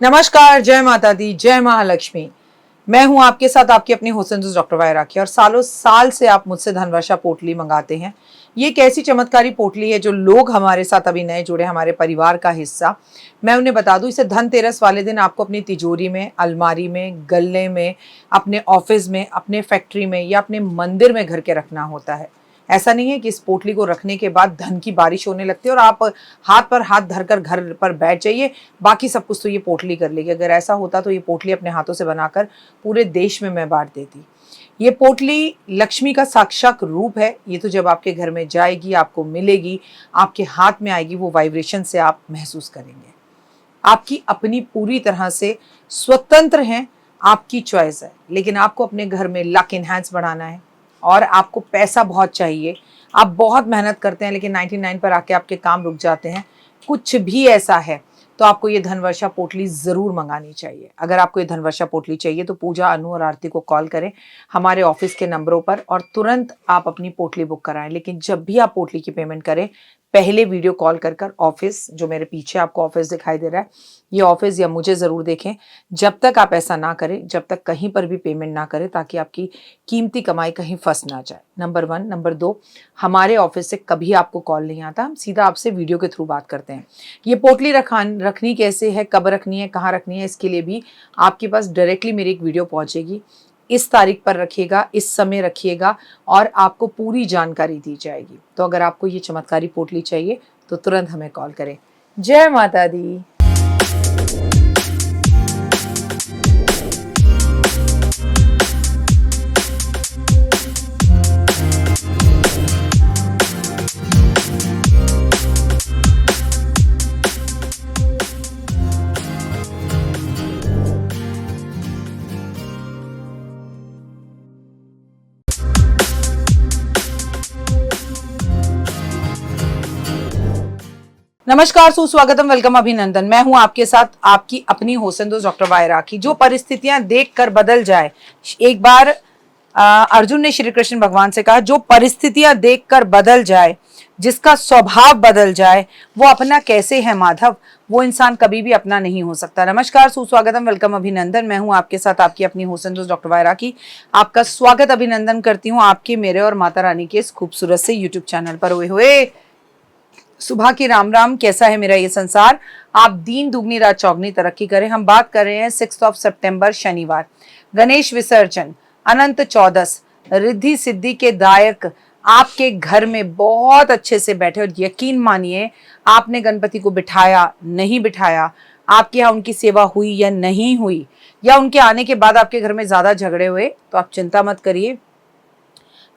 नमस्कार, जय माता दी, जय महालक्ष्मी। मैं हूं आपके साथ आपकी अपनी हुसैन डॉक्टर वाय राखी और सालों साल से आप मुझसे धनवर्षा पोटली मंगाते हैं। ये एक ऐसी चमत्कारी पोटली है जो लोग हमारे साथ अभी नए जुड़े, हमारे परिवार का हिस्सा। मैं उन्हें बता दूं, इसे धनतेरस वाले दिन आपको अपनी तिजोरी में, अलमारी में, गल्ले में, अपने ऑफिस में, अपने फैक्ट्री में या अपने मंदिर में घर के रखना होता है। ऐसा नहीं है कि इस पोटली को रखने के बाद धन की बारिश होने लगती है और आप हाथ पर हाथ धरकर घर पर बैठ जाइए, बाकी सब कुछ तो ये पोटली कर लेगी। अगर ऐसा होता तो ये पोटली अपने हाथों से बनाकर पूरे देश में मैं बांट देती। ये पोटली लक्ष्मी का साक्षात रूप है। ये तो जब आपके घर में जाएगी, आपको मिलेगी, आपके हाथ में आएगी, वो वाइब्रेशन से आप महसूस करेंगे। आपकी अपनी पूरी तरह से स्वतंत्र हैं, आपकी चॉइस है। लेकिन आपको अपने घर में लक इनहैंस बढ़ाना है और आपको पैसा बहुत चाहिए। आप बहुत मेहनत करते हैं लेकिन 99 पर आके आपके काम रुक जाते हैं। कुछ भी ऐसा है तो आपको ये धनवर्षा पोटली ज़रूर मंगानी चाहिए। अगर आपको ये धनवर्षा पोटली चाहिए तो पूजा, अनु और आरती को कॉल करें हमारे ऑफिस के नंबरों पर और तुरंत आप अपनी पोटली बुक कराएं। लेकिन जब भी आप पोटली की पेमेंट करें, पहले वीडियो कॉल कर ऑफिस, जो मेरे पीछे आपको ऑफिस दिखाई दे रहा है, ये ऑफिस या मुझे ज़रूर देखें। जब तक आप ऐसा ना करें, जब तक कहीं पर भी पेमेंट ना करें, ताकि आपकी कीमती कमाई कहीं फंस ना जाए। नंबर 1। नंबर 2, हमारे ऑफिस से कभी आपको कॉल नहीं आता, हम सीधा आपसे वीडियो के थ्रू बात करते हैं। ये पोटली रखनी कैसे है, कब रखनी है, कहाँ रखनी है, इसके लिए भी आपके पास डायरेक्टली मेरी एक वीडियो पहुँचेगी। इस तारीख पर रखिएगा, इस समय रखिएगा और आपको पूरी जानकारी दी जाएगी। तो अगर आपको ये चमत्कारी पोटली चाहिए तो तुरंत हमें कॉल करें। जय माता दी। नमस्कार, सुस्वागतम, वेलकम, अभिनंदन। मैं हूं आपके साथ आपकी अपनी हुसैन डॉक्टर वाय राखी। जो परिस्थितियां देखकर बदल जाए, एक बार अर्जुन ने श्री कृष्ण भगवान से कहा, जो परिस्थितियां देखकर बदल जाए, जिसका स्वभाव बदल जाए, वो अपना कैसे है माधव, वो इंसान कभी भी अपना नहीं हो सकता। नमस्कार, सुस्वागतम, वेलकम, अभिनंदन। मैं हूं आपके साथ आपकी अपनी हुसैन डॉक्टर वाय राखी। आपका स्वागत, अभिनंदन करती हूँ आपके, मेरे और माता रानी के इस खूबसूरत से यूट्यूब चैनल पर। हुए हुए सुबह की राम राम। कैसा है मेरा ये संसार? आप दीन दुगनी रात चौगनी तरक्की करें। हम बात कर रहे हैं 6 सितंबर शनिवार, गणेश विसर्जन, अनंत चौदस, रिद्धि सिद्धि के दायक आपके घर में बहुत अच्छे से बैठे। और यकीन मानिए, आपने गणपति को बिठाया नहीं बिठाया, आपके यहाँ उनकी सेवा हुई या नहीं हुई, या उनके आने के बाद आपके घर में ज्यादा झगड़े हुए, तो आप चिंता मत करिए।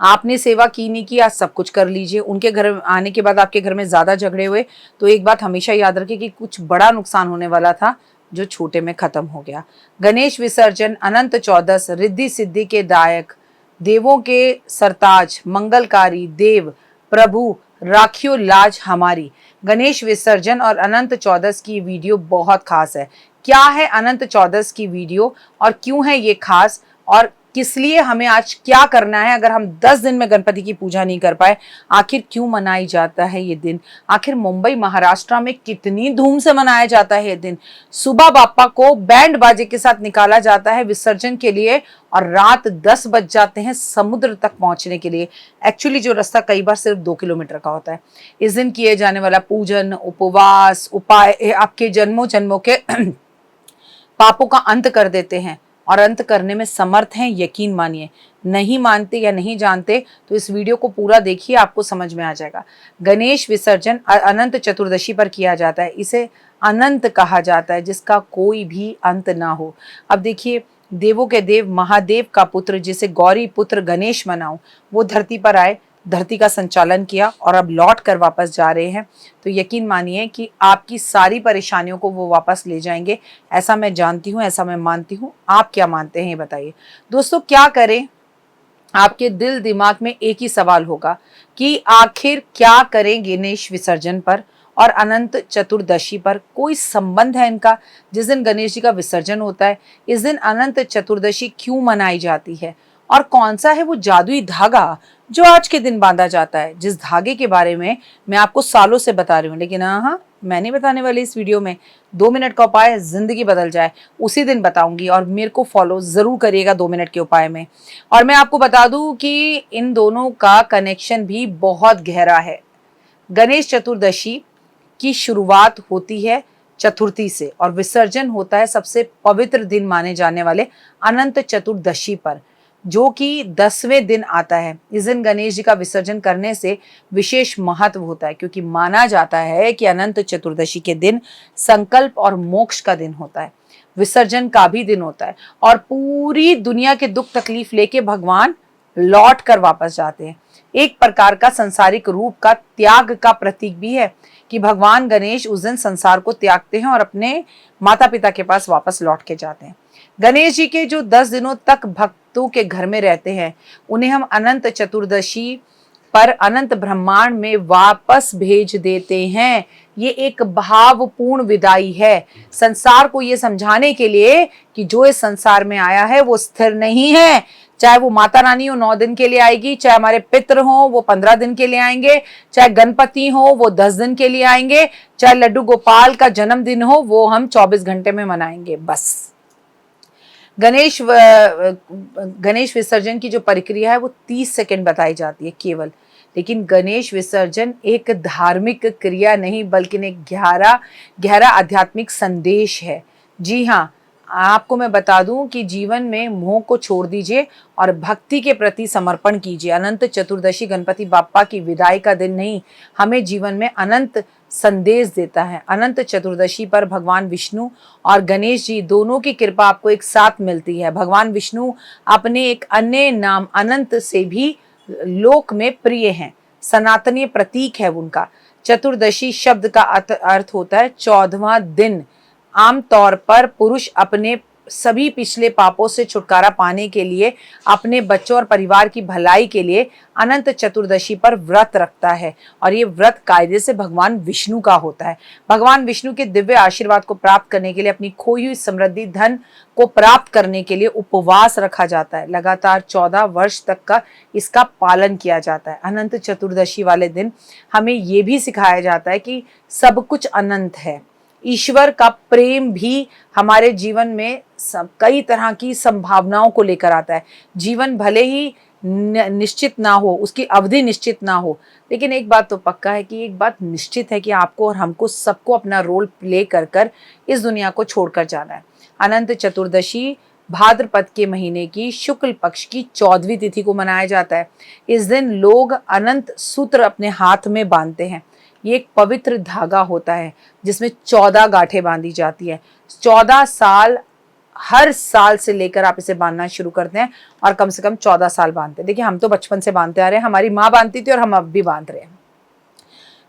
आपने सेवा की नहीं की, आज सब कुछ कर लीजिए। उनके घर आने के बाद आपके घर में ज्यादा झगड़े हुए, तो एक बात हमेशा याद रखिए कि कुछ बड़ा नुकसान होने वाला था जो छोटे में खत्म हो गया। गणेश विसर्जन, अनंत चौदस, रिद्धि सिद्धि के दायक, देवों के सरताज, मंगलकारी देव प्रभु, राखियो लाज हमारी। गणेश विसर्जन और अनंत चौदस की वीडियो बहुत खास है। क्या है अनंत चौदस की वीडियो और क्यों है ये खास, और किस लिए हमें आज क्या करना है अगर हम 10 दिन में गणपति की पूजा नहीं कर पाए? आखिर क्यों मनाई जाता है ये दिन? आखिर मुंबई महाराष्ट्र में कितनी धूम से मनाया जाता है ये दिन? सुबह बापा को बैंड बाजे के साथ निकाला जाता है विसर्जन के लिए और रात 10 बज जाते हैं समुद्र तक पहुंचने के लिए। एक्चुअली जो रास्ता कई बार सिर्फ 2 किलोमीटर का होता है। इस दिन किए जाने वाला पूजन, उपवास, उपाय आपके जन्मों जन्मों के पापों का अंत कर देते हैं और अंत करने में समर्थ हैं, यकीन मानिए। नहीं मानते या नहीं जानते तो इस वीडियो को पूरा देखिए, आपको समझ में आ जाएगा। गणेश विसर्जन अनंत चतुर्दशी पर किया जाता है। इसे अनंत कहा जाता है, जिसका कोई भी अंत ना हो। अब देखिए, देवों के देव महादेव का पुत्र, जिसे गौरी पुत्र गणेश मनाऊं, वो धरती पर आए, धरती का संचालन किया और अब लौट कर वापस जा रहे हैं। तो यकीन मानिए कि आपकी सारी परेशानियों को वो वापस ले जाएंगे। ऐसा मैं जानती हूँ, ऐसा मैं मानती हूँ। आप क्या मानते हैं ये बताइए। दोस्तों, क्या करें? आपके दिल दिमाग में एक ही सवाल होगा कि आखिर क्या करें गणेश विसर्जन पर और अनंत चतुर्दशी पर? कोई संबंध है इनका? जिस दिन गणेश जी का विसर्जन होता है, इस दिन अनंत चतुर्दशी क्यों मनाई जाती है? और कौन सा है वो जादुई धागा जो आज के दिन बांधा जाता है, जिस धागे के बारे में मैं आपको सालों से बता रही हूँ, लेकिन हाँ, मैं नहीं बताने वाली इस वीडियो में। 2 मिनट का उपाय जिंदगी बदल जाए, उसी दिन बताऊंगी, और मेरे को फॉलो जरूर करिएगा 2 मिनट के उपाय में। और मैं आपको बता दूं कि इन दोनों का कनेक्शन भी बहुत गहरा है। गणेश चतुर्दशी की शुरुआत होती है चतुर्थी से और विसर्जन होता है सबसे पवित्र दिन माने जाने वाले अनंत चतुर्दशी पर, जो कि 10वें दिन आता है। इस दिन गणेश जी का विसर्जन करने से विशेष महत्व होता है, क्योंकि माना जाता है कि अनंत चतुर्दशी के दिन संकल्प और मोक्ष का दिन होता है, विसर्जन का भी दिन होता है, और पूरी दुनिया के दुख तकलीफ लेके भगवान लौट कर वापस जाते हैं। एक प्रकार का संसारिक रूप का त्याग का प्रतीक भी है कि भगवान गणेश उस दिन संसार को त्यागते हैं और अपने माता पिता के पास वापस लौट के जाते हैं। गणेश जी के जो 10 दिनों तक भक्तों के घर में रहते हैं, उन्हें हम अनंत चतुर्दशी पर अनंत ब्रह्मांड में वापस भेज देते हैं। ये एक भावपूर्ण विदाई है संसार को ये समझाने के लिए कि जो इस संसार में आया है वो स्थिर नहीं है। चाहे वो माता रानी हो 9 दिन के लिए आएगी, चाहे हमारे पितृ हो वो 15 दिन के लिए आएंगे, चाहे गणपति हो वो 10 दिन के लिए आएंगे, चाहे लड्डू गोपाल का जन्मदिन हो वो हम 24 घंटे में मनाएंगे बस। गणेश विसर्जन की जो प्रक्रिया है वो 30 सेकंड बताई जाती है केवल, लेकिन गणेश विसर्जन एक धार्मिक क्रिया नहीं बल्कि एक गहरा आध्यात्मिक संदेश है। जी हाँ, आपको मैं बता दूं कि जीवन में मोह को छोड़ दीजिए और भक्ति के प्रति समर्पण कीजिए। अनंत चतुर्दशी गणपति बाप्पा की विदाई का दिन नहीं, हमें जीवन में अनंत संदेश देता है। अनंत चतुर्दशी पर भगवान विष्णु और गणेश जी दोनों की कृपा आपको एक साथ मिलती है। भगवान विष्णु अपने एक अन्य नाम अनंत से भी लोक में प्रिय हैं, सनातनीय प्रतीक है उनका। चतुर्दशी शब्द का अर्थ होता है 14वां दिन। आमतौर पर पुरुष अपने सभी पिछले पापों से छुटकारा पाने के लिए, अपने बच्चों और परिवार की भलाई के लिए अनंत चतुर्दशी पर व्रत रखता है, और ये व्रत कायदे से भगवान विष्णु का होता है। भगवान विष्णु के दिव्य आशीर्वाद को प्राप्त करने के लिए, अपनी खोई हुई समृद्धि धन को प्राप्त करने के लिए उपवास रखा जाता है। लगातार 14 वर्ष तक का इसका पालन किया जाता है। अनंत चतुर्दशी वाले दिन हमें ये भी सिखाया जाता है कि सब कुछ अनंत है। ईश्वर का प्रेम भी हमारे जीवन में कई तरह की संभावनाओं को लेकर आता है। जीवन भले ही निश्चित ना हो, उसकी अवधि निश्चित ना हो, लेकिन एक बात तो पक्का है कि एक बात निश्चित है कि आपको और हमको सबको अपना रोल प्ले कर इस दुनिया को छोड़कर जाना है। अनंत चतुर्दशी भाद्रपद के महीने की शुक्ल पक्ष की 14वीं तिथि को मनाया जाता है। इस दिन लोग अनंत सूत्र अपने हाथ में बांधते हैं। ये एक पवित्र धागा होता है जिसमें 14 गांठें बांधी जाती है। 14 साल, हर साल से लेकर आप इसे बांधना शुरू करते हैं और कम से कम 14 साल बांधते हैं। देखिए, हम तो बचपन से बांधते आ रहे हैं, हमारी माँ बांधती थी और हम अब भी बांध रहे हैं।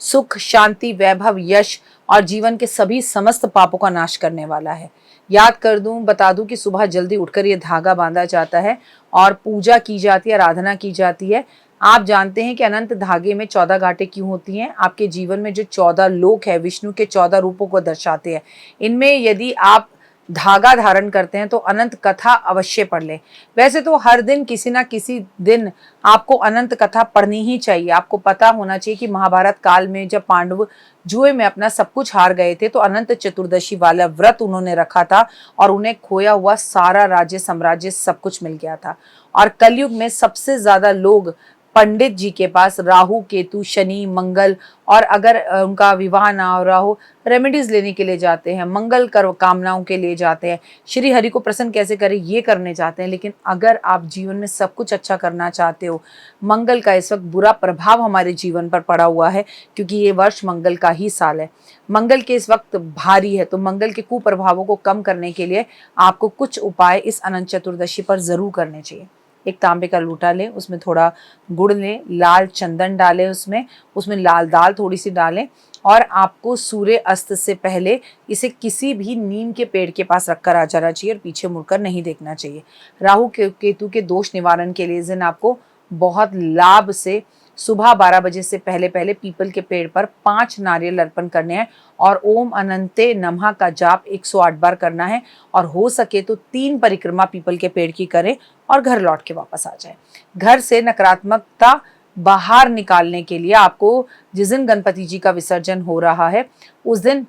सुख, शांति, वैभव, यश और जीवन के सभी समस्त पापों का नाश करने वाला है। याद कर दूं, बता दूं कि सुबह जल्दी उठकर ये धागा बांधा जाता है और पूजा की जाती है, आराधना की जाती है। आप जानते हैं कि अनंत धागे में 14 गांठें क्यों होती हैं? आपके जीवन में जो 14 लोक है, विष्णु के 14 रूपों को दर्शाते हैं। इनमें यदि आप धागा धारण करते हैं तो अनंत कथा अवश्य पढ़ लें। वैसे तो हर दिन किसी ना किसी दिन आपको अनंत कथा पढ़नी ही चाहिए। आपको पता होना चाहिए कि महाभारत काल में जब पांडव जुए में अपना सब कुछ हार गए थे तो अनंत चतुर्दशी वाला व्रत उन्होंने रखा था और उन्हें खोया हुआ सारा राज्य, साम्राज्य सब कुछ मिल गया था। और कलयुग में सबसे ज्यादा लोग पंडित जी के पास राहु, केतु, शनि, मंगल, और अगर उनका विवाह ना हो रहा हो, रेमेडीज लेने के लिए जाते हैं, मंगल कर कामनाओं के लिए जाते हैं, श्री हरि को प्रसन्न कैसे करें ये करने जाते हैं। लेकिन अगर आप जीवन में सब कुछ अच्छा करना चाहते हो, मंगल का इस वक्त बुरा प्रभाव हमारे जीवन पर पड़ा हुआ है क्योंकि ये वर्ष मंगल का ही साल है। मंगल के इस वक्त भारी है, तो मंगल के कुप्रभावों को कम करने के लिए आपको कुछ उपाय इस अनंत चतुर्दशी पर जरूर करने चाहिए। एक तांबे का लोटा लें, उसमें थोड़ा गुड़ लें, लाल चंदन डालें, उसमें लाल दाल थोड़ी सी डालें, और आपको सूर्य अस्त से पहले इसे किसी भी नीम के पेड़ के पास रखकर आ जाना चाहिए और पीछे मुड़कर नहीं देखना चाहिए। राहु केतु के दोष निवारण के लिए इस दिन आपको बहुत लाभ से सुबह 12 बजे से पहले पीपल के पेड़ पर 5 नारियल अर्पण करने हैं और ओम अनंते नमः का जाप 108 बार करना है, और हो सके तो 3 परिक्रमा पीपल के पेड़ की करें और घर लौट के वापस आ जाए। घर से नकारात्मकता बाहर निकालने के लिए आपको जिस दिन गणपति जी का विसर्जन हो रहा है उस दिन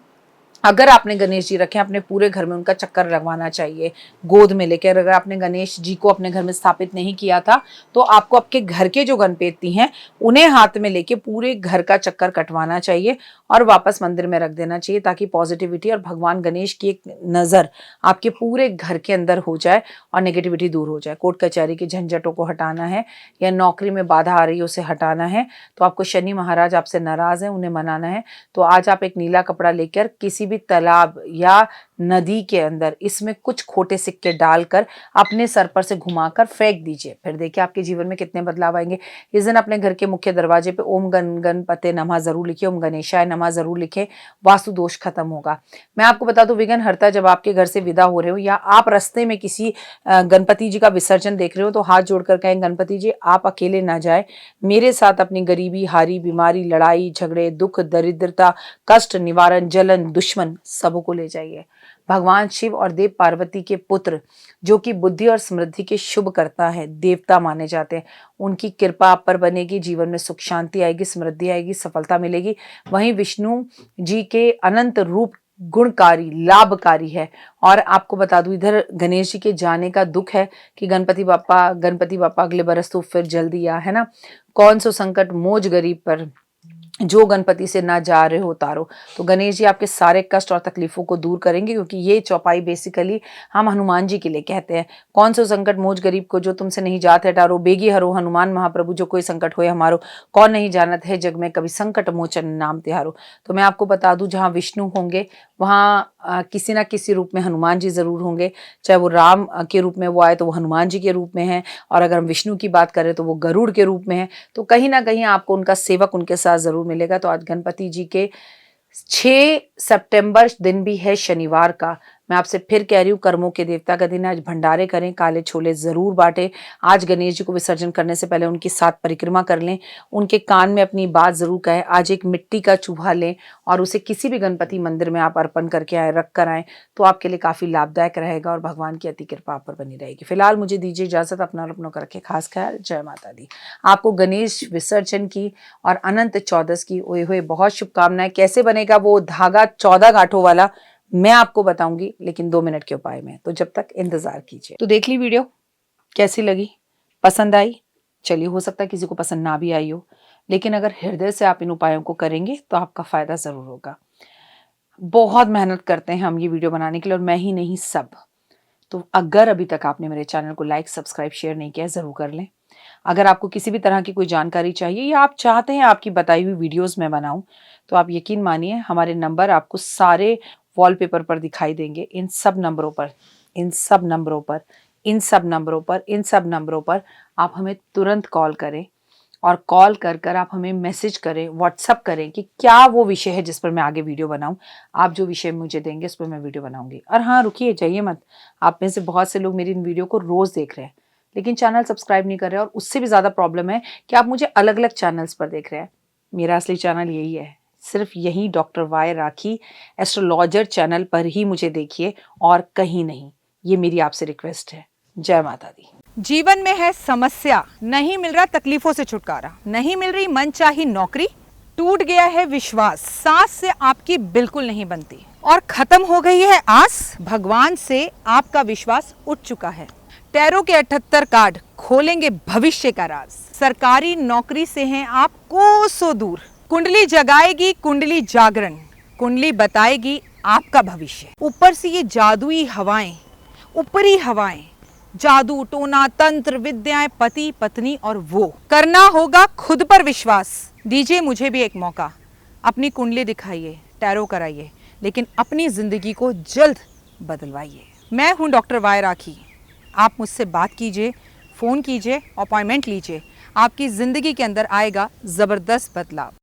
अगर आपने गणेश जी रखे अपने पूरे घर में उनका चक्कर लगवाना चाहिए गोद में लेकर। अगर आपने गणेश जी को अपने घर में स्थापित नहीं किया था तो आपको आपके घर के जो गणपति हैं उन्हें हाथ में लेके पूरे घर का चक्कर कटवाना चाहिए और वापस मंदिर में रख देना चाहिए, ताकि पॉजिटिविटी और भगवान गणेश की एक नज़र आपके पूरे घर के अंदर हो जाए और नेगेटिविटी दूर हो जाए। कोर्ट कचहरी के झंझटों को हटाना है या नौकरी में बाधा आ रही है उसे हटाना है, तो आपको शनि महाराज आपसे नाराज हैं उन्हें मनाना है। तो आज आप एक नीला कपड़ा लेकर किसी भी तालाब या नदी के अंदर इसमें कुछ खोटे सिक्के डालकर अपने सर पर से घुमाकर फेंक दीजिए, फिर देखिए आपके जीवन में कितने बदलाव आएंगे। इस दिन अपने घर के मुख्य दरवाजे पे ओम गणपते नमः जरूर लिखिए, ओम गणेशाय नमः जरूर लिखें, वास्तु दोष खत्म होगा। मैं आपको बता दूं विघ्न हर्ता जब आपके घर से विदा हो रहे हो या आप रास्ते में किसी गणपति जी का विसर्जन देख रहे हो तो हाथ जोड़कर कहें गणपति जी आप अकेले ना जाए, मेरे साथ अपनी गरीबी, हारी, बीमारी, लड़ाई झगड़े, दुख, दरिद्रता, कष्ट निवारण, जलन, दुश्मन सबको ले जाइए। भगवान शिव और देव पार्वती के पुत्र जो कि बुद्धि और समृद्धि के शुभ करता है, देवता माने जाते हैं, उनकी कृपा आप पर बनेगी, जीवन में सुख शांति आएगी, समृद्धि आएगी, सफलता मिलेगी। वहीं विष्णु जी के अनंत रूप गुणकारी, लाभकारी है। और आपको बता दूं इधर गणेश जी के जाने का दुख है कि गणपति बापा अगले बरस तो फिर जल्दी आ, है ना। कौन सो संकट मोज गरीब पर, जो गणपति से ना जा रहे हो तारो। तो गणेश जी आपके सारे कष्ट और तकलीफों को दूर करेंगे, क्योंकि ये चौपाई बेसिकली हम हनुमान जी के लिए कहते हैं। कौन सो संकट मोज गरीब को, जो तुमसे नहीं जात है टारो, बेगी हरो हनुमान महाप्रभु, जो कोई संकट होए हमारो, कौन नहीं जानत है जग में कभी संकट मोचन नाम तिहारो। तो मैं आपको बता दूं जहाँ विष्णु होंगे वहाँ किसी ना किसी रूप में हनुमान जी जरूर होंगे, चाहे वो राम के रूप में वो आए तो वो हनुमान जी के रूप में है, और अगर हम विष्णु की बात करें तो वो गरुड़ के रूप में है। तो कहीं ना कहीं आपको उनका सेवक उनके साथ जरूर मिलेगा। तो आज गणपति जी के 6 सितंबर दिन भी है शनिवार का। मैं आपसे फिर कह रही हूँ कर्मों के देवता का दिन है, आज भंडारे करें, काले छोले जरूर बांटें। आज गणेश जी को विसर्जन करने से पहले उनकी 7 परिक्रमा कर लें, उनके कान में अपनी बात जरूर कहें। आज एक मिट्टी का चूहा लें और उसे किसी भी गणपति मंदिर में आप अर्पण करके आए, रख कर आए, तो आपके लिए काफी लाभदायक रहेगा और भगवान की अति कृपा आप पर बनी रहेगी। फिलहाल मुझे दीजिए इजाजत, अपना और अपनों का रखे खास ख्याल। जय माता दी। आपको गणेश विसर्जन की और अनंत चौदस की ओए हुए बहुत शुभकामनाएं। कैसे बनेगा वो धागा 14 गांठों वाला मैं आपको बताऊंगी, लेकिन 2 मिनट के उपाय में, तो जब तक इंतजार कीजिए। तो देख ली वीडियो, कैसी लगी, पसंद आई? चलिए, हो सकता है किसी को पसंद ना भी आई हो, लेकिन अगर हृदय से आप इन उपायों को करेंगे तो आपका फायदा जरूर होगा। बहुत मेहनत करते हैं हम ये वीडियो बनाने के लिए, और मैं ही नहीं सब। तो अगर अभी तक आपने मेरे चैनल को लाइक, सब्सक्राइब, शेयर नहीं किया, जरूर कर लें। अगर आपको किसी भी तरह की कोई जानकारी चाहिए या आप चाहते हैं आपकी बताई हुई वीडियोस मैं बनाऊं, तो आप यकीन मानिए हमारे नंबर आपको सारे वॉलपेपर पर दिखाई देंगे। इन सब नंबरों पर आप हमें तुरंत कॉल करें, और कॉल कर आप हमें मैसेज करें, व्हाट्सअप करें कि क्या वो विषय है जिस पर मैं आगे वीडियो बनाऊं। आप जो विषय मुझे देंगे उस पर मैं वीडियो बनाऊंगी। और हाँ, रुकिए, जाइए मत। आप में से बहुत से लोग मेरी इन वीडियो को रोज देख रहे हैं, लेकिन चैनल सब्सक्राइब नहीं कर रहे हैं, और उससे भी ज़्यादा प्रॉब्लम है कि आप मुझे अलग अलग चैनल्स पर देख रहे हैं। मेरा असली चैनल यही है, सिर्फ यही डॉक्टर वाई राखी एस्ट्रोलॉजर चैनल पर ही मुझे देखिए, और कहीं नहीं। ये मेरी आपसे रिक्वेस्ट है। जय माता दी। जीवन में है समस्या, नहीं मिल रहा तकलीफों से छुटकारा, नहीं मिल रही मनचाही नौकरी, टूट गया है विश्वास, सांस से आपकी बिल्कुल नहीं बनती, और खत्म हो गई है आस, भगवान से आपका विश्वास उठ चुका है। टैरो के 78 कार्ड खोलेंगे भविष्य का राज। सरकारी नौकरी से हैं आप कोसों दूर, कुंडली जगाएगी कुंडली जागरण, कुंडली बताएगी आपका भविष्य। ऊपर से ये जादुई हवाएं, ऊपरी हवाएं, जादू टोना तंत्र विद्याएं, पति पत्नी और वो, करना होगा खुद पर विश्वास। दीजिए मुझे भी एक मौका, अपनी कुंडली दिखाइए, टैरो कराइए, लेकिन अपनी जिंदगी को जल्द बदलवाइए। मैं हूं डॉक्टर वाई राखी। आप मुझसे बात कीजिए, फ़ोन कीजिए, अपॉइंटमेंट लीजिए, आपकी ज़िंदगी के अंदर आएगा ज़बरदस्त बदलाव।